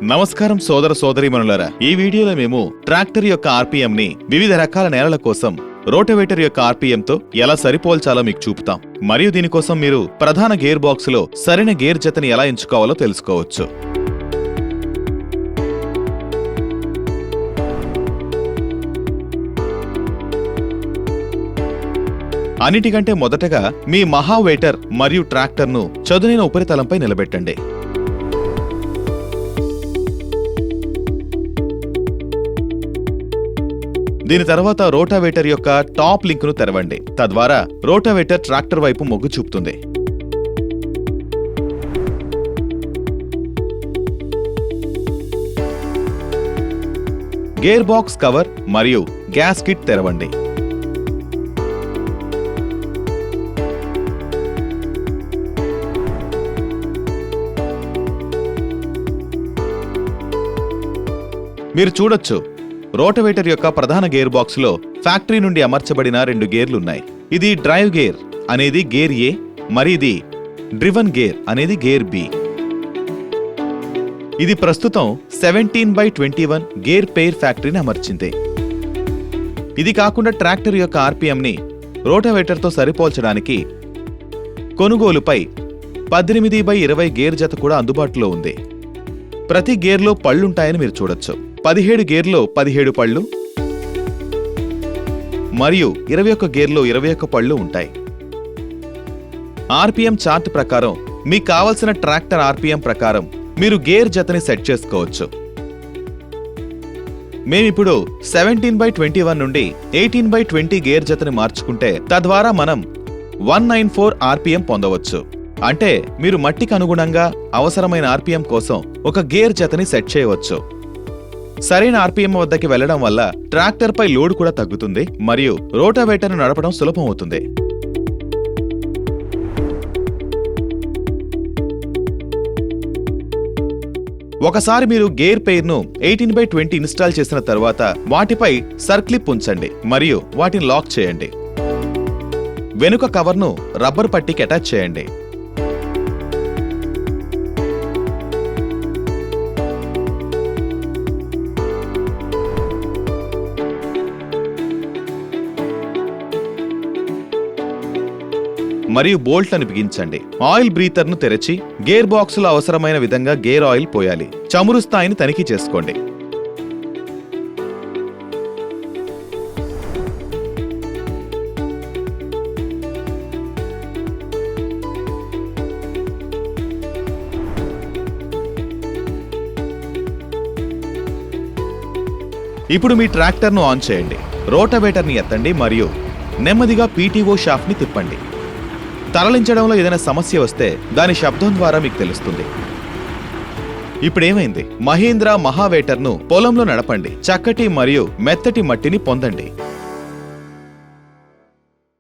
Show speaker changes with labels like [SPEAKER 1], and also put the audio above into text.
[SPEAKER 1] నమస్కారం సోదర సోదరీమణులారా, ఈ వీడియోలో మేము ట్రాక్టర్ యొక్క ఆర్పీఎం ని వివిధ రకాల నేలల కోసం రోటవేటర్ యొక్క ఆర్పీఎం తో ఎలా సరిపోల్చాలో మీకు చూపుతాం. మరియు దీనికోసం మీరు ప్రధాన గేర్ బాక్స్ లో సరైన గేర్ జతని ఎలా ఎంచుకోవాలో తెలుసుకోవచ్చు. అన్నిటికంటే మొదటగా మీ మహావేటర్ మరియు ట్రాక్టర్ను చదునైన ఉపరితలంపై నిలబెట్టండి. దీని తర్వాత రోటావేటర్ యొక్క టాప్ లింక్ ను తెరవండి. తద్వారా రోటావేటర్ ట్రాక్టర్ వైపు మొగ్గు చూపుతుంది. గేర్ బాక్స్ కవర్ మరియు గ్యాస్ కిట్ తెరవండి. మీరు చూడొచ్చు, రోటవేటర్ యొక్క ప్రధాన గేర్ బాక్స్ లో ఫ్యాక్టరీ నుండి అమర్చబడిన 2 గేర్లున్నాయి. ఇది డ్రైవ్ గేర్ అనేది గేర్ ఏ, మరి ఇది డ్రివన్ గేర్ అనేది గేర్ బి. ఇది ప్రస్తుతం 17/21 గేర్ పెయిర్ ఫ్యాక్టరీని అమర్చింది. ఇది కాకుండా ట్రాక్టర్ యొక్క ఆర్పీఎం ని రోటవేటర్తో సరిపోల్చడానికి కొనుగోలుపై 18/20 గేర్ జత కూడా అందుబాటులో ఉంది. ప్రతి గేర్లో పళ్లుంటాయని మీరు చూడొచ్చు. 17 గేర్లో 17 పళ్ళు మరియు 21 గేర్లో 21 పళ్ళు ఉంటాయి. ఆర్పీఎం చార్ట్ ప్రకారం మీకు కావలసిన ట్రాక్టర్ ఆర్పీఎం ప్రకారం మీరు గేర్ జతని సెట్ చేసుకోవచ్చు. మేమిప్పుడు 17/21 నుండి 18/20 గేర్ జతని మార్చుకుంటే తద్వారా మనం 194 ఆర్పీఎం పొందవచ్చు. అంటే మీరు మట్టికి అనుగుణంగా అవసరమైన ఆర్పీఎం కోసం ఒక గేర్ జతని సెట్ చేయవచ్చు. సరైన ఆర్పీఎం వద్దకి వెళ్లడం వల్ల ట్రాక్టర్ పై లోడ్ కూడా తగ్గుతుంది మరియు రోటావేటర్ను నడపడం సులభం అవుతుంది. ఒకసారి మీరు గేర్ పెయిర్ ను 18/20 ఇన్స్టాల్ చేసిన తర్వాత వాటిపై సర్క్లిప్ ఉంచండి మరియు వాటిని లాక్ చేయండి. వెనుక కవర్ను రబ్బర్ పట్టీకి అటాచ్ చేయండి. మరియు బోల్ట్లను బిగించండి. ఆయిల్ బ్రీతర్ ను తెరచి గేర్ బాక్స్ లో అవసరమైన విధంగా గేర్ ఆయిల్ పోయాలి. చమురు స్థాయిని తనిఖీ చేసుకోండి. ఇప్పుడు మీ ట్రాక్టర్ ను ఆన్ చేయండి. రోటావేటర్ ని ఎత్తండి మరియు నెమ్మదిగా పీటీఓ షాఫ్ట్ ని తిప్పండి. తరలించడంలో ఏదైనా సమస్య వస్తే దాని శబ్దం ద్వారా మీకు తెలుస్తుంది. ఇప్పుడేమైంది? మహీంద్రా మహావేటర్ను పొలంలో నడపండి. చక్కటి మరియు మెత్తటి మట్టిని పొందండి.